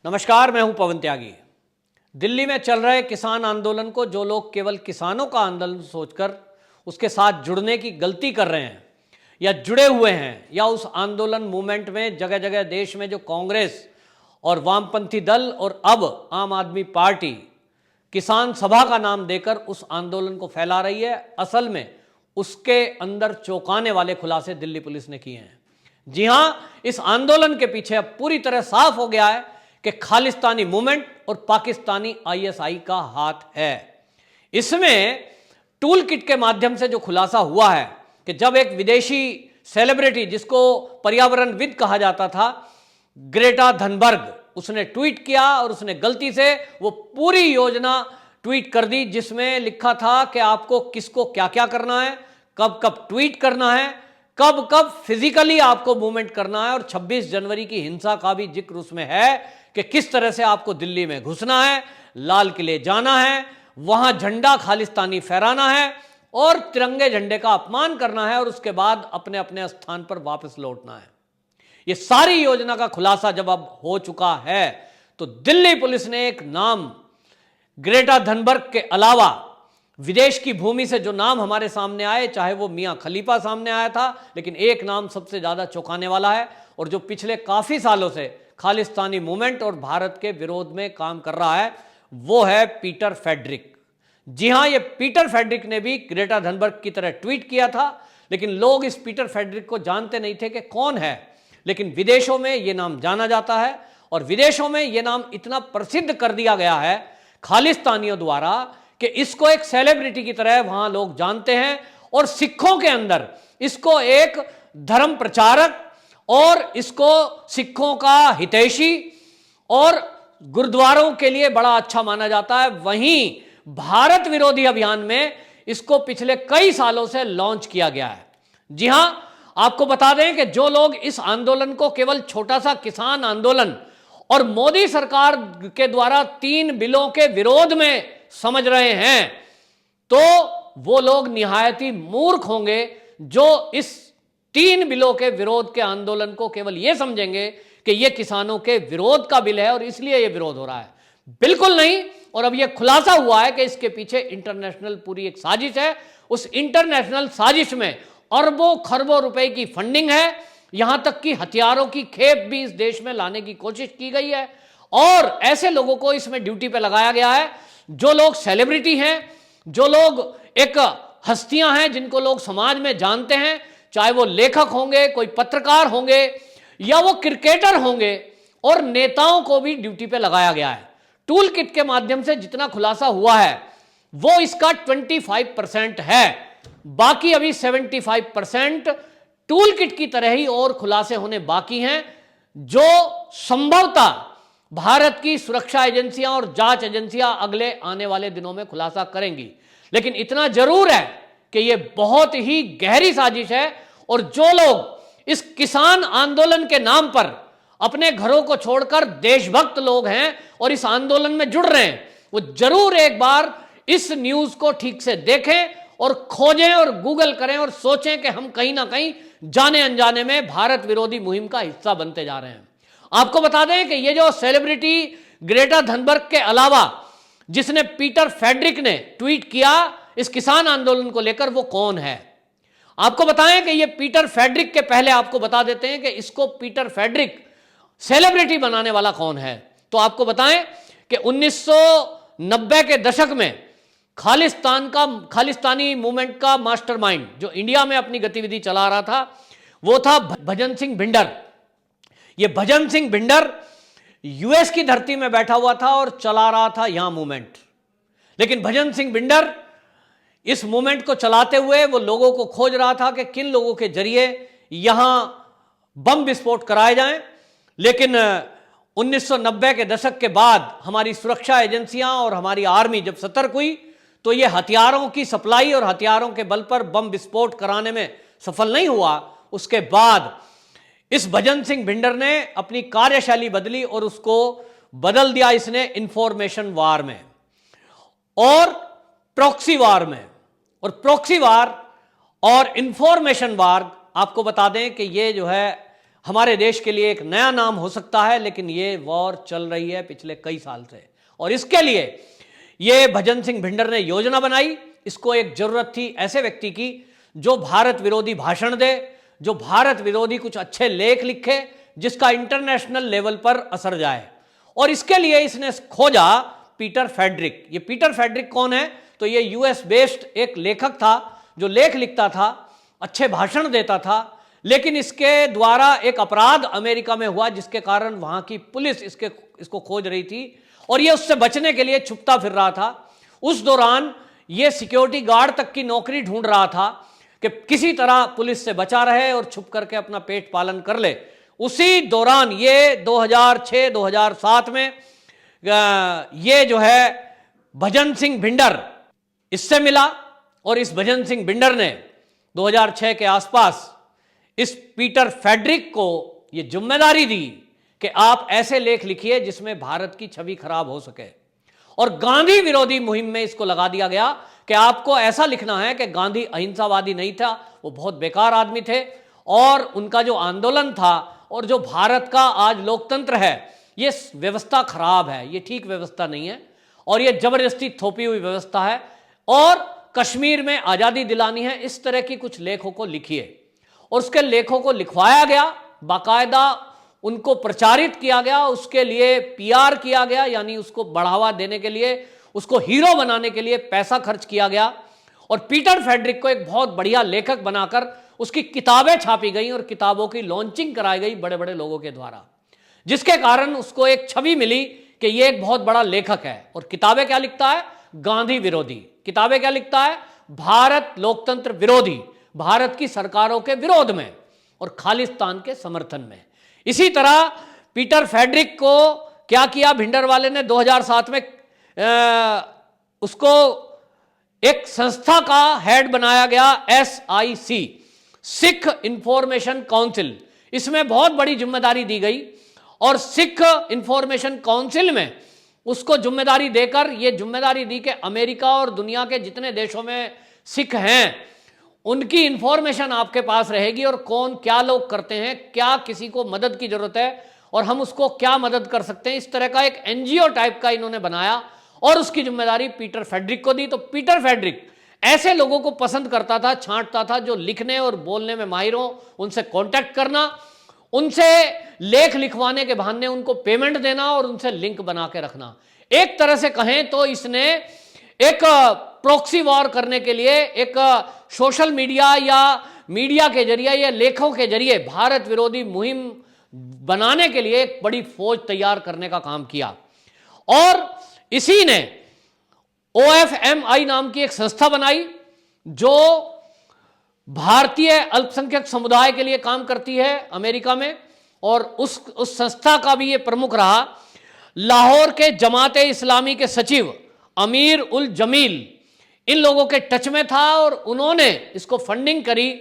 नमस्कार, मैं हूं पवन त्यागी। दिल्ली में चल रहे किसान आंदोलन को जो लोग केवल किसानों का आंदोलन सोचकर उसके साथ जुड़ने की गलती कर रहे हैं या जुड़े हुए हैं या उस आंदोलन मूवमेंट में जगह जगह देश में जो कांग्रेस और वामपंथी दल और अब आम आदमी पार्टी किसान सभा का नाम देकर उस आंदोलन को फैला रही है, असल में उसके अंदर चौंकाने वाले खुलासे दिल्ली पुलिस ने किए हैं। जी हां, इस आंदोलन के पीछे अब पूरी तरह साफ हो गया है कि खालिस्तानी मूवमेंट और पाकिस्तानी आईएसआई का हाथ है। इसमें टूल किट के माध्यम से जो खुलासा हुआ है कि जब एक विदेशी सेलिब्रिटी जिसको पर्यावरणविद कहा जाता था, ग्रेटा थनबर्ग, उसने ट्वीट किया और उसने गलती से वो पूरी योजना ट्वीट कर दी जिसमें लिखा था कि आपको किसको क्या क्या करना है, कब कब ट्वीट करना है, कब कब फिजिकली आपको मूवमेंट करना है, और 26 जनवरी की हिंसा का भी जिक्र उसमें है कि किस तरह से आपको दिल्ली में घुसना है, लाल किले जाना है, वहां झंडा खालिस्तानी फहराना है और तिरंगे झंडे का अपमान करना है और उसके बाद अपने अपने स्थान पर वापस लौटना है। यह सारी योजना का खुलासा जब अब हो चुका है तो दिल्ली पुलिस ने एक नाम, ग्रेटा थनबर्ग के अलावा विदेश की भूमि से जो नाम हमारे सामने आए, चाहे वो मियां खलीफा सामने आया था, लेकिन एक नाम सबसे ज्यादा चौंकाने वाला है और जो पिछले काफी सालों से खालिस्तानी मूवमेंट और भारत के विरोध में काम कर रहा है, वो है पीटर फेड्रिक। जी हां, ये पीटर फेड्रिक ने भी ग्रेटा थनबर्ग की तरह ट्वीट किया था, लेकिन लोग इस पीटर फेड्रिक को जानते नहीं थे कि कौन है। लेकिन विदेशों में यह नाम जाना जाता है और विदेशों में यह नाम इतना प्रसिद्ध कर दिया गया है खालिस्तानियों द्वारा कि इसको एक सेलिब्रिटी की तरह वहां लोग जानते हैं और सिखों के अंदर इसको एक धर्म प्रचारक और इसको सिखों का हितैषी और गुरुद्वारों के लिए बड़ा अच्छा माना जाता है। वहीं भारत विरोधी अभियान में इसको पिछले कई सालों से लॉन्च किया गया है। जी हां, आपको बता दें कि जो लोग इस आंदोलन को केवल छोटा सा किसान आंदोलन और मोदी सरकार के द्वारा 3 बिलों के विरोध में समझ रहे हैं, तो वो लोग निहायत ही मूर्ख होंगे जो इस 3 बिलों के विरोध के आंदोलन को केवल यह समझेंगे कि यह किसानों के विरोध का बिल है और इसलिए यह विरोध हो रहा है। बिल्कुल नहीं। और अब यह खुलासा हुआ है कि इसके पीछे इंटरनेशनल पूरी एक साजिश है। उस इंटरनेशनल साजिश में अरबों खरबों रुपए की फंडिंग है, यहां तक कि हथियारों की खेप भी इस देश में लाने की कोशिश की गई है और ऐसे लोगों को इसमें ड्यूटी पे लगाया गया है जो लोग सेलिब्रिटी हैं, जो लोग एक हस्तियां हैं जिनको लोग समाज में जानते हैं, चाहे वो लेखक होंगे, कोई पत्रकार होंगे या वो क्रिकेटर होंगे, और नेताओं को भी ड्यूटी पे लगाया गया है। टूल किट के माध्यम से जितना खुलासा हुआ है वो इसका 25% है, बाकी अभी 75% टूल किट की तरह ही और खुलासे होने बाकी हैं जो संभवतः भारत की सुरक्षा एजेंसियां और जांच एजेंसियां अगले आने वाले दिनों में खुलासा करेंगी। लेकिन इतना जरूर है कि यह बहुत ही गहरी साजिश है और जो लोग इस किसान आंदोलन के नाम पर अपने घरों को छोड़कर देशभक्त लोग हैं और इस आंदोलन में जुड़ रहे हैं, वो जरूर एक बार इस न्यूज को ठीक से देखें और खोजें और गूगल करें और सोचें कि हम कहीं ना कहीं जाने अनजाने में भारत विरोधी मुहिम का हिस्सा बनते जा रहे हैं। आपको बता दें कि ये जो सेलिब्रिटी ग्रेटा थनबर्ग के अलावा जिसने पीटर फेड्रिक ने ट्वीट किया इस किसान आंदोलन को लेकर, वो कौन है? आपको बताएं कि ये पीटर फेड्रिक के पहले आपको बता देते हैं कि इसको पीटर फेड्रिक सेलिब्रिटी बनाने वाला कौन है। तो आपको बताएं कि 1990 के दशक में खालिस्तानी मूवमेंट का मास्टरमाइंड जो इंडिया में अपनी गतिविधि चला रहा था वो था भजन सिंह भिंडर। ये भजन सिंह भिंडर यूएस की धरती में बैठा हुआ था और चला रहा था यहां मूवमेंट। लेकिन भजन सिंह भिंडर इस मूवमेंट को चलाते हुए वो लोगों को खोज रहा था कि किन लोगों के जरिए यहां बम विस्फोट कराए जाएं। लेकिन 1990 के दशक के बाद हमारी सुरक्षा एजेंसियां और हमारी आर्मी जब सतर्क हुई तो ये हथियारों की सप्लाई और हथियारों के बल पर बम विस्फोट कराने में सफल नहीं हुआ। उसके बाद इस भजन सिंह भिंडर ने अपनी कार्यशैली बदली और उसको बदल दिया इसने इंफॉर्मेशन वार में और प्रॉक्सी वार में। और प्रॉक्सी वार और इंफॉर्मेशन वार आपको बता दें कि ये जो है हमारे देश के लिए एक नया नाम हो सकता है, लेकिन ये वॉर चल रही है पिछले कई साल से और इसके लिए ये भजन सिंह भिंडर ने योजना बनाई। इसको एक जरूरत थी ऐसे व्यक्ति की जो भारत विरोधी भाषण दे, जो भारत विरोधी कुछ अच्छे लेख लिखे, जिसका इंटरनेशनल लेवल पर असर जाए। और इसके लिए इसने खोजा पीटर फ्रेडरिक। ये पीटर फ्रेडरिक कौन है? तो ये यूएस बेस्ड एक लेखक था जो लेख लिखता था, अच्छे भाषण देता था, लेकिन इसके द्वारा एक अपराध अमेरिका में हुआ जिसके कारण वहां की पुलिस इसको खोज रही थी और ये उससे बचने के लिए छुपता फिर रहा था। उस दौरान ये सिक्योरिटी गार्ड तक की नौकरी ढूंढ रहा था कि किसी तरह पुलिस से बचा रहे और छुप करके अपना पेट पालन कर ले। उसी दौरान ये 2006-2007 में ये जो है भजन सिंह भिंडर इससे मिला और इस भजन सिंह भिंडर ने 2006 के आसपास इस पीटर फ्रेडरिक को ये जिम्मेदारी दी कि आप ऐसे लेख लिखिए जिसमें भारत की छवि खराब हो सके। और गांधी विरोधी मुहिम में इसको लगा दिया गया कि आपको ऐसा लिखना है कि गांधी अहिंसावादी नहीं था, वो बहुत बेकार आदमी थे और उनका जो आंदोलन था और जो भारत का आज लोकतंत्र है ये व्यवस्था खराब है, ये ठीक व्यवस्था नहीं है और ये जबरदस्ती थोपी हुई व्यवस्था है और कश्मीर में आज़ादी दिलानी है। इस तरह की कुछ लेखों को लिखिए और उसके लेखों को लिखवाया गया, बाकायदा उनको प्रचारित किया गया, उसके लिए पीआर किया गया, यानी उसको बढ़ावा देने के लिए, उसको हीरो बनाने के लिए पैसा खर्च किया गया और पीटर फ्रेडरिक को एक बहुत बढ़िया लेखक बनाकर उसकी किताबें छापी गई और किताबों की लॉन्चिंग कराई गई बड़े बड़े लोगों के द्वारा, जिसके कारण उसको एक छवि मिली कि ये एक बहुत बड़ा लेखक है। और किताबें क्या लिखता है? गांधी विरोधी। किताबें क्या लिखता है? भारत लोकतंत्र विरोधी, भारत की सरकारों के विरोध में और खालिस्तान के समर्थन में। इसी तरह पीटर फ्रेडरिक को क्या किया भिंडर वाले ने 2007 में उसको एक संस्था का हेड बनाया गया, SIC, सिख इंफॉर्मेशन काउंसिल। इसमें बहुत बड़ी जिम्मेदारी दी गई और सिख इंफॉर्मेशन काउंसिल में उसको जिम्मेदारी देकर ये जिम्मेदारी दी कि अमेरिका और दुनिया के जितने देशों में सिख हैं उनकी इंफॉर्मेशन आपके पास रहेगी और कौन क्या लोग करते हैं, क्या किसी को मदद की जरूरत है और हम उसको क्या मदद कर सकते हैं। इस तरह का एक NGO टाइप का इन्होंने बनाया और उसकी जिम्मेदारी पीटर फ्रेडरिक को दी। तो पीटर फ्रेडरिक ऐसे लोगों को पसंद करता था, छांटता था जो लिखने और बोलने में माहिर हो, उनसे कांटेक्ट करना, उनसे लेख लिखवाने के बहाने उनको पेमेंट देना और उनसे लिंक बना के रखना। एक तरह से कहें तो इसने एक प्रॉक्सी वॉर करने के लिए एक सोशल मीडिया या मीडिया के जरिए या लेखों के जरिए भारत विरोधी मुहिम बनाने के लिए एक बड़ी फौज तैयार करने का काम किया। और इसी ने OFMI नाम की एक संस्था बनाई जो भारतीय अल्पसंख्यक समुदाय के लिए काम करती है अमेरिका में और उस संस्था का भी ये प्रमुख रहा। लाहौर के जमाते इस्लामी के सचिव अमीर उल जमील इन लोगों के टच में था और उन्होंने इसको फंडिंग करी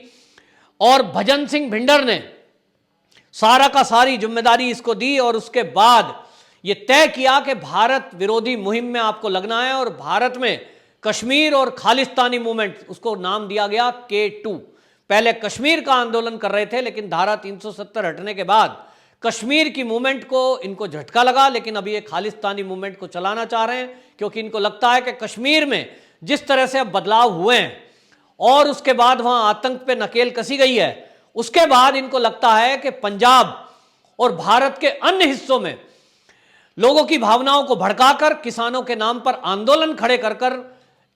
और भजन सिंह भिंडर ने सारा का सारी जिम्मेदारी इसको दी और उसके बाद ये तय किया कि भारत विरोधी मुहिम में आपको लगना है और भारत में कश्मीर और खालिस्तानी मूवमेंट, उसको नाम दिया गया K2। पहले कश्मीर का आंदोलन कर रहे थे लेकिन धारा 370 हटने के बाद कश्मीर की मूवमेंट को इनको झटका लगा, लेकिन अभी ये खालिस्तानी मूवमेंट को चलाना चाह रहे हैं क्योंकि इनको लगता है कि कश्मीर में जिस तरह से अब बदलाव हुए हैं और उसके बाद वहां आतंक पे नकेल कसी गई है, उसके बाद इनको लगता है कि पंजाब और भारत के अन्य हिस्सों में लोगों की भावनाओं को भड़काकर किसानों के नाम पर आंदोलन खड़े कर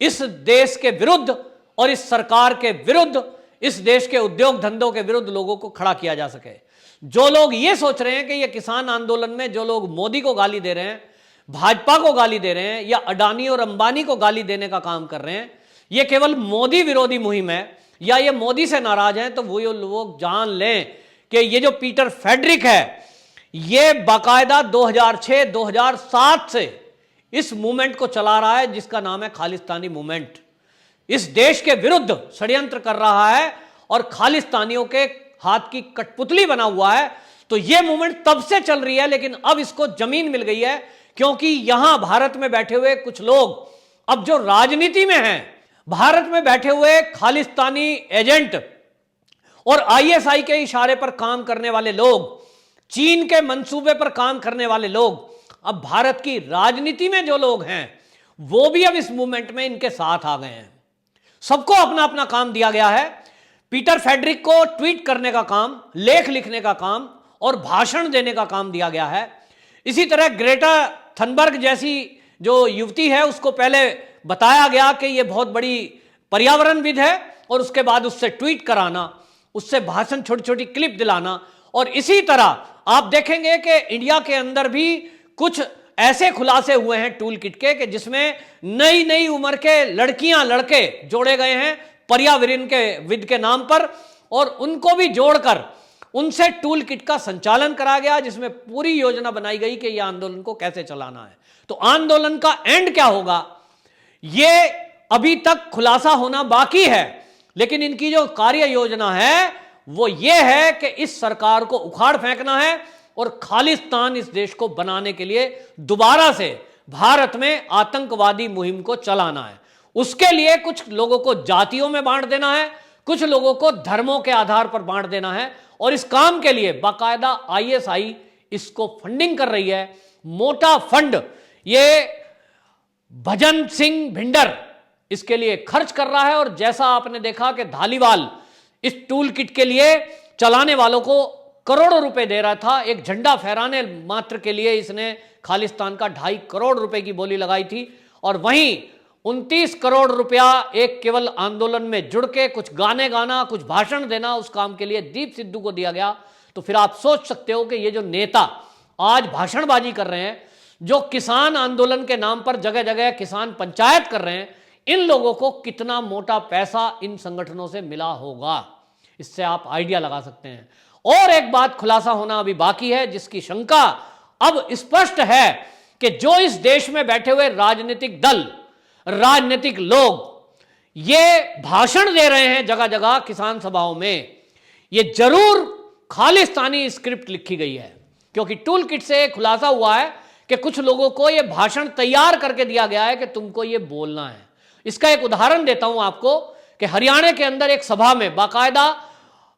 इस देश के विरुद्ध और इस सरकार के विरुद्ध, इस देश के उद्योग धंधों के विरुद्ध लोगों को खड़ा किया जा सके। जो लोग ये सोच रहे हैं कि ये किसान आंदोलन में जो लोग मोदी को गाली दे रहे हैं, भाजपा को गाली दे रहे हैं या अडानी और अंबानी को गाली देने का काम कर रहे हैं, ये केवल मोदी विरोधी मुहिम है या ये मोदी से नाराज हैं, तो वो लोग जान लें कि ये जो पीटर फ्रेडरिक है ये बाकायदा 2006-2007 से इस मूवमेंट को चला रहा है जिसका नाम है खालिस्तानी मूवमेंट। इस देश के विरुद्ध षड्यंत्र कर रहा है और खालिस्तानियों के हाथ की कठपुतली बना हुआ है। तो यह मूवमेंट तब से चल रही है लेकिन अब इसको जमीन मिल गई है क्योंकि यहां भारत में बैठे हुए कुछ लोग अब जो राजनीति में हैं, भारत में बैठे हुए खालिस्तानी एजेंट और आईएसआई के इशारे पर काम करने वाले लोग, चीन के मंसूबे पर काम करने वाले लोग, अब भारत की राजनीति में जो लोग हैं वो भी अब इस मूवमेंट में इनके साथ आ गए हैं। सबको अपना अपना काम दिया गया है। पीटर फेडरिक को ट्वीट करने का काम, लेख लिखने का काम और भाषण देने का काम दिया गया है। इसी तरह ग्रेटा थनबर्ग जैसी जो युवती है उसको पहले बताया गया कि यह बहुत बड़ी पर्यावरणविद है और उसके बाद उससे ट्वीट कराना, उससे भाषण, छोटी छोटी क्लिप दिलाना। और इसी तरह आप देखेंगे कि इंडिया के अंदर भी कुछ ऐसे खुलासे हुए हैं टूल किट के कि जिसमें नई नई उम्र के लड़कियां लड़के जोड़े गए हैं पर्यावरण के विद के नाम पर, और उनको भी जोड़कर उनसे टूल किट का संचालन करा गया, जिसमें पूरी योजना बनाई गई कि यह आंदोलन को कैसे चलाना है। तो आंदोलन का एंड क्या होगा यह अभी तक खुलासा होना बाकी है, लेकिन इनकी जो कार्य योजना है वो ये है कि इस सरकार को उखाड़ फेंकना है और खालिस्तान इस देश को बनाने के लिए दोबारा से भारत में आतंकवादी मुहिम को चलाना है। उसके लिए कुछ लोगों को जातियों में बांट देना है, कुछ लोगों को धर्मों के आधार पर बांट देना है, और इस काम के लिए बाकायदा आईएसआई इसको फंडिंग कर रही है। मोटा फंड ये भजन सिंह भिंडर इसके लिए खर्च कर रहा है। और जैसा आपने देखा कि धालीवाल इस टूल किट के लिए चलाने वालों को करोड़ों रुपए दे रहा था, एक झंडा फहराने मात्र के लिए इसने खालिस्तान का 2.5 करोड़ रुपए की बोली लगाई थी। और वहीं 29 करोड़ रुपया एक केवल आंदोलन में जुड़ के कुछ गाने गाना, कुछ भाषण देना, उस काम के लिए दीप सिद्धू को दिया गया। तो फिर आप सोच सकते हो कि ये जो नेता आज भाषणबाजी कर रहे हैं, जो किसान आंदोलन के नाम पर जगह जगह किसान पंचायत कर रहे हैं, इन लोगों को कितना मोटा पैसा इन संगठनों से मिला होगा, इससे आप आइडिया लगा सकते हैं। और एक बात खुलासा होना अभी बाकी है, जिसकी शंका अब स्पष्ट है कि जो इस देश में बैठे हुए राजनीतिक दल, राजनीतिक लोग ये भाषण दे रहे हैं जगह जगह किसान सभाओं में, ये जरूर खालिस्तानी स्क्रिप्ट लिखी गई है। क्योंकि टूल किट से खुलासा हुआ है कि कुछ लोगों को यह भाषण तैयार करके दिया गया है कि तुमको यह बोलना है। इसका एक उदाहरण देता हूं आपको कि हरियाणा के अंदर एक सभा में बाकायदा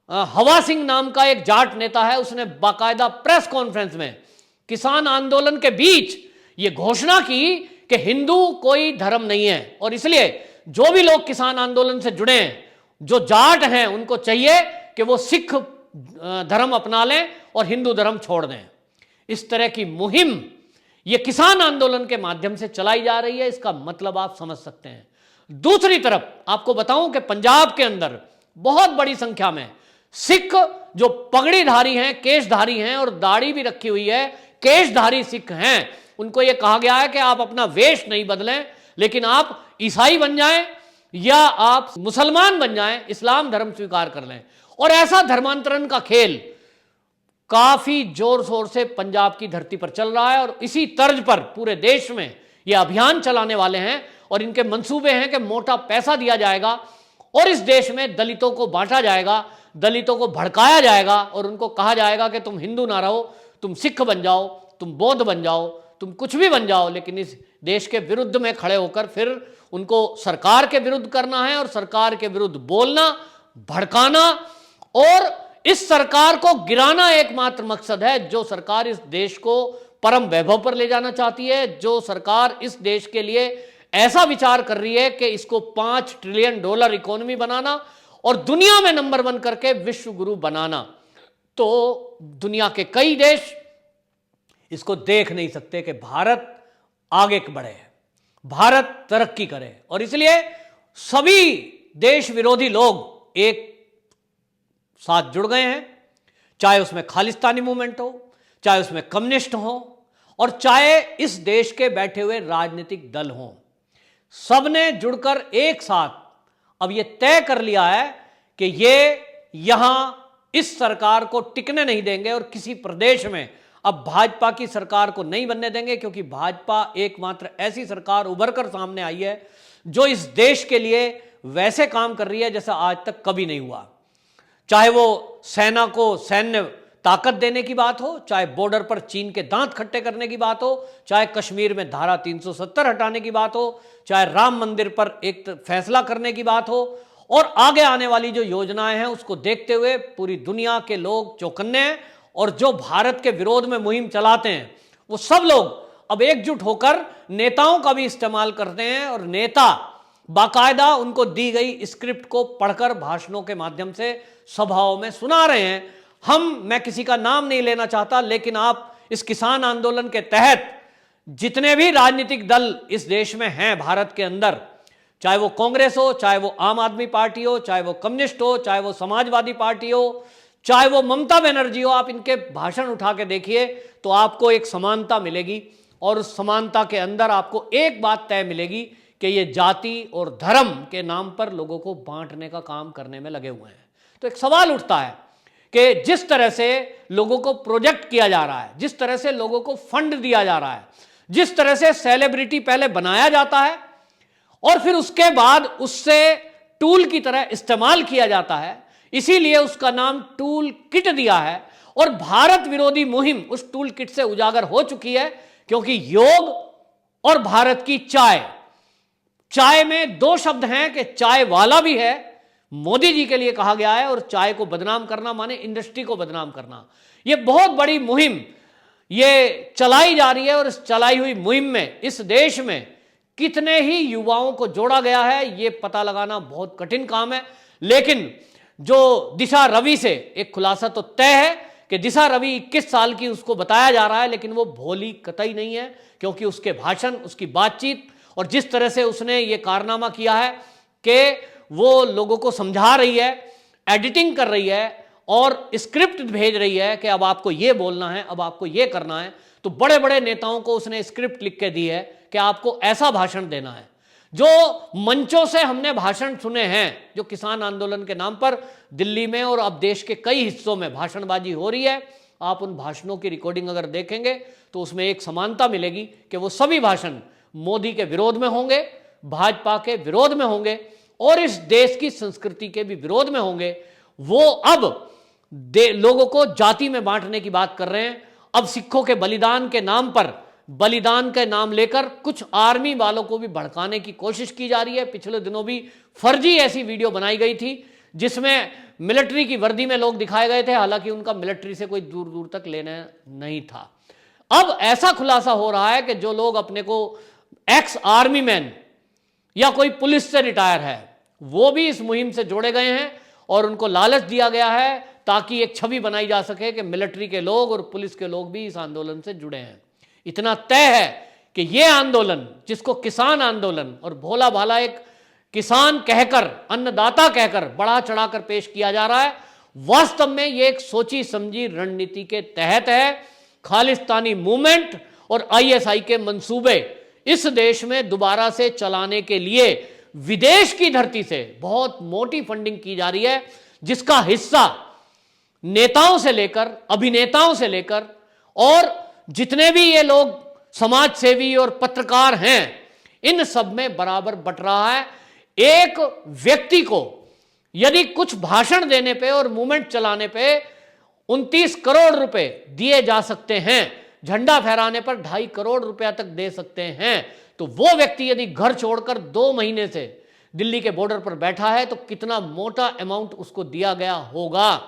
हवा सिंह नाम का एक जाट नेता है, उसने बाकायदा प्रेस कॉन्फ्रेंस में किसान आंदोलन के बीच यह घोषणा की कि हिंदू कोई धर्म नहीं है, और इसलिए जो भी लोग किसान आंदोलन से जुड़े हैं, जो जाट हैं, उनको चाहिए कि वो सिख धर्म अपना लें और हिंदू धर्म छोड़ दें। इस तरह की मुहिम ये किसान आंदोलन के माध्यम से चलाई जा रही है। इसका मतलब आप समझ सकते हैं। दूसरी तरफ आपको बताऊं कि पंजाब के अंदर बहुत बड़ी संख्या में सिख जो पगड़ीधारी हैं, केशधारी हैं और दाढ़ी भी रखी हुई है, केशधारी सिख हैं, उनको यह कहा गया है कि आप अपना वेश नहीं बदलें, लेकिन आप ईसाई बन जाएं या आप मुसलमान बन जाएं, इस्लाम धर्म स्वीकार कर लें। और ऐसा धर्मांतरण का खेल काफी जोर शोर से पंजाब की धरती पर चल रहा है, और इसी तर्ज पर पूरे देश में यह अभियान चलाने वाले हैं। और इनके मंसूबे हैं कि मोटा पैसा दिया जाएगा और इस देश में दलितों को बांटा जाएगा, दलितों को भड़काया जाएगा और उनको कहा जाएगा कि तुम हिंदू ना रहो, तुम सिख बन जाओ, तुम बौद्ध बन जाओ, तुम कुछ भी बन जाओ, लेकिन इस देश के विरुद्ध में खड़े होकर फिर उनको सरकार के विरुद्ध करना है और सरकार के विरुद्ध बोलना, भड़काना, और इस सरकार को गिराना एकमात्र मकसद है। जो सरकार इस देश को परम वैभव पर ले जाना चाहती है, जो सरकार इस देश के लिए ऐसा विचार कर रही है कि इसको $5 ट्रिलियन इकोनॉमी बनाना और दुनिया में नंबर 1 करके विश्व गुरु बनाना, तो दुनिया के कई देश इसको देख नहीं सकते कि भारत आगे बढ़े, भारत तरक्की करे। और इसलिए सभी देश विरोधी लोग एक साथ जुड़ गए हैं, चाहे उसमें खालिस्तानी मूवमेंट हो, चाहे उसमें कम्युनिस्ट हो, और चाहे इस देश के बैठे हुए राजनीतिक दल हों। सबने जुड़कर एक साथ अब यह तय कर लिया है कि ये यहां इस सरकार को टिकने नहीं देंगे और किसी प्रदेश में अब भाजपा की सरकार को नहीं बनने देंगे, क्योंकि भाजपा एकमात्र ऐसी सरकार उभर कर सामने आई है जो इस देश के लिए वैसे काम कर रही है जैसा आज तक कभी नहीं हुआ। चाहे वो सेना को सैन्य ताकत देने की बात हो, चाहे बॉर्डर पर चीन के दांत खट्टे करने की बात हो, चाहे कश्मीर में धारा 370 हटाने की बात हो, चाहे राम मंदिर पर एक फैसला करने की बात हो, और आगे आने वाली जो योजनाएं हैं उसको देखते हुए पूरी दुनिया के लोग चौकन्ने हैं, और जो भारत के विरोध में मुहिम चलाते हैं वो सब लोग अब एकजुट होकर नेताओं का भी इस्तेमाल करते हैं, और नेता बाकायदा उनको दी गई स्क्रिप्ट को पढ़कर भाषणों के माध्यम से सभाओं में सुना रहे हैं। मैं किसी का नाम नहीं लेना चाहता, लेकिन आप इस किसान आंदोलन के तहत जितने भी राजनीतिक दल इस देश में हैं भारत के अंदर, चाहे वो कांग्रेस हो, चाहे वो आम आदमी पार्टी हो, चाहे वो कम्युनिस्ट हो, चाहे वो समाजवादी पार्टी हो, चाहे वो ममता बनर्जी हो, आप इनके भाषण उठा के देखिए तो आपको एक समानता मिलेगी, और उस समानता के अंदर आपको एक बात तय मिलेगी कि ये जाति और धर्म के नाम पर लोगों को बांटने का काम करने में लगे हुए हैं। तो एक सवाल उठता है कि जिस तरह से लोगों को प्रोजेक्ट किया जा रहा है, जिस तरह से लोगों को फंड दिया जा रहा है, जिस तरह से सेलिब्रिटी पहले बनाया जाता है और फिर उसके बाद उससे टूल की तरह इस्तेमाल किया जाता है, इसीलिए उसका नाम टूल किट दिया है। और भारत विरोधी मुहिम उस टूल किट से उजागर हो चुकी है, क्योंकि योग और भारत की चाय में दो शब्द हैं कि चाय वाला भी है, मोदी जी के लिए कहा गया है, और चाय को बदनाम करना माने इंडस्ट्री को बदनाम करना। यह बहुत बड़ी मुहिम ये चलाई जा रही है, और इस चलाई हुई मुहिम में इस देश में कितने ही युवाओं को जोड़ा गया है ये पता लगाना बहुत कठिन काम है। लेकिन जो दिशा रवि से एक खुलासा तो तय है कि दिशा रवि 21 साल की उसको बताया जा रहा है, लेकिन वो भोली कतई नहीं है, क्योंकि उसके भाषण, उसकी बातचीत और जिस तरह से उसने ये कारनामा किया है कि वो लोगों को समझा रही है, एडिटिंग कर रही है और स्क्रिप्ट भेज रही है कि अब आपको ये बोलना है, अब आपको ये करना है। तो बड़े बड़े नेताओं को उसने स्क्रिप्ट लिख के दी है कि आपको ऐसा भाषण देना है। जो मंचों से हमने भाषण सुने हैं, जो किसान आंदोलन के नाम पर दिल्ली में और अब देश के कई हिस्सों में भाषणबाजी हो रही है, आप उन भाषणों की रिकॉर्डिंग अगर देखेंगे तो उसमें एक समानता मिलेगी कि वो सभी भाषण मोदी के विरोध में होंगे, भाजपा के विरोध में होंगे और इस देश की संस्कृति के भी विरोध में होंगे। वो अब लोगों को जाति में बांटने की बात कर रहे हैं। अब सिखों के बलिदान के नाम पर, बलिदान के नाम लेकर कुछ आर्मी वालों को भी भड़काने की कोशिश की जा रही है। पिछले दिनों भी फर्जी ऐसी वीडियो बनाई गई थी जिसमें मिलिट्री की वर्दी में लोग दिखाए गए थे, हालांकि उनका मिलिट्री से कोई दूर दूर तक लेना नहीं था। अब ऐसा खुलासा हो रहा है कि जो लोग अपने को एक्स आर्मी मैन या कोई पुलिस से रिटायर है, वो भी इस मुहिम से जोड़े गए हैं और उनको लालच दिया गया है ताकि एक छवि बनाई जा सके कि मिलिट्री के लोग और पुलिस के लोग भी इस आंदोलन से जुड़े हैं। इतना तय है कि यह आंदोलन, जिसको किसान आंदोलन और भोला भाला एक किसान कहकर, अन्नदाता कहकर बढ़ा चढ़ाकर पेश किया जा रहा है, वास्तव में यह एक सोची समझी रणनीति के तहत है। खालिस्तानी मूवमेंट और आईएसआई के मंसूबे इस देश में दोबारा से चलाने के लिए विदेश की धरती से बहुत मोटी फंडिंग की जा रही है, जिसका हिस्सा नेताओं से लेकर, अभिनेताओं से लेकर और जितने भी ये लोग समाज सेवी और पत्रकार हैं, इन सब में बराबर बट रहा है। एक व्यक्ति को यदि कुछ भाषण देने पे और मूवमेंट चलाने पे 29 करोड़ रुपए दिए जा सकते हैं, झंडा फहराने पर 2.5 करोड़ रुपया तक दे सकते हैं, तो वो व्यक्ति यदि घर छोड़कर 2 महीने से दिल्ली के बॉर्डर पर बैठा है तो कितना मोटा अमाउंट उसको दिया गया होगा।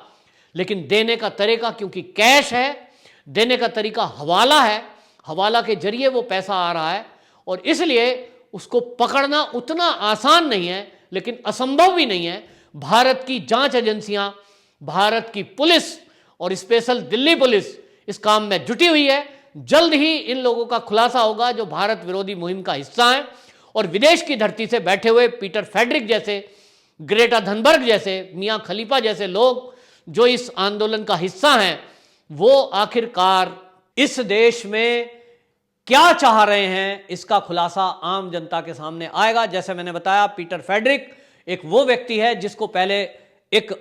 लेकिन देने का तरीका क्योंकि कैश है, देने का तरीका हवाला है, हवाला के जरिए वो पैसा आ रहा है और इसलिए उसको पकड़ना उतना आसान नहीं है, लेकिन असंभव भी नहीं है। भारत की जांच एजेंसियां, भारत की पुलिस और स्पेशल दिल्ली पुलिस इस काम में जुटी हुई है। जल्द ही इन लोगों का खुलासा होगा जो भारत विरोधी मुहिम का हिस्सा है और विदेश की धरती से बैठे हुए पीटर फेडरिक जैसे, ग्रेटा थनबर्ग जैसे, मियां खलीफा जैसे लोग जो इस आंदोलन का हिस्सा हैं, वो आखिरकार इस देश में क्या चाह रहे हैं, इसका खुलासा आम जनता के सामने आएगा। जैसे मैंने बताया, पीटर फेडरिक एक वो व्यक्ति है जिसको पहले एक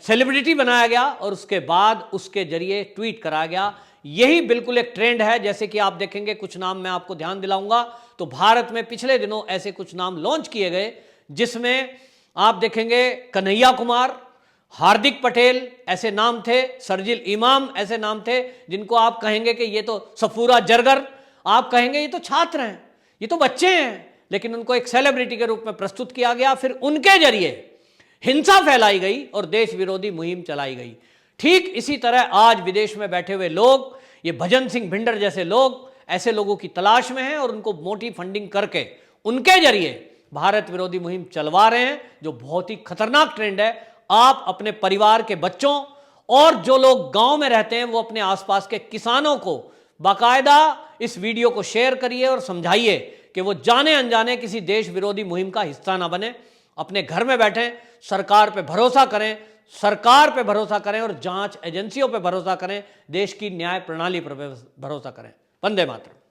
सेलिब्रिटी बनाया गया और उसके बाद उसके जरिए ट्वीट कराया गया। यही बिल्कुल एक ट्रेंड है। जैसे कि आप देखेंगे, कुछ नाम मैं आपको ध्यान दिलाऊंगा, तो भारत में पिछले दिनों ऐसे कुछ नाम लॉन्च किए गए जिसमें आप देखेंगे कन्हैया कुमार, हार्दिक पटेल ऐसे नाम थे, शर्जिल इमाम ऐसे नाम थे, जिनको आप कहेंगे कि ये तो सफूरा जरगर, आप कहेंगे ये तो छात्र हैं, ये तो बच्चे हैं, लेकिन उनको एक सेलिब्रिटी के रूप में प्रस्तुत किया गया, फिर उनके जरिए हिंसा फैलाई गई और देश विरोधी मुहिम चलाई गई। ठीक इसी तरह आज विदेश में बैठे हुए लोग, ये भजन सिंह भिंडर जैसे लोग ऐसे लोगों की तलाश में हैं और उनको मोटी फंडिंग करके उनके जरिए भारत विरोधी मुहिम चलवा रहे हैं, जो बहुत ही खतरनाक ट्रेंड है। आप अपने परिवार के बच्चों और जो लोग गांव में रहते हैं वो अपने आसपास के किसानों को बाकायदा इस वीडियो को शेयर करिए और समझाइए कि वो जाने अनजाने किसी देश विरोधी मुहिम का हिस्सा ना बने। अपने घर में बैठें, सरकार पे भरोसा करें, सरकार पे भरोसा करें और जांच एजेंसियों पे भरोसा करें, देश की न्याय प्रणाली पर भरोसा करें। वंदे मातरम।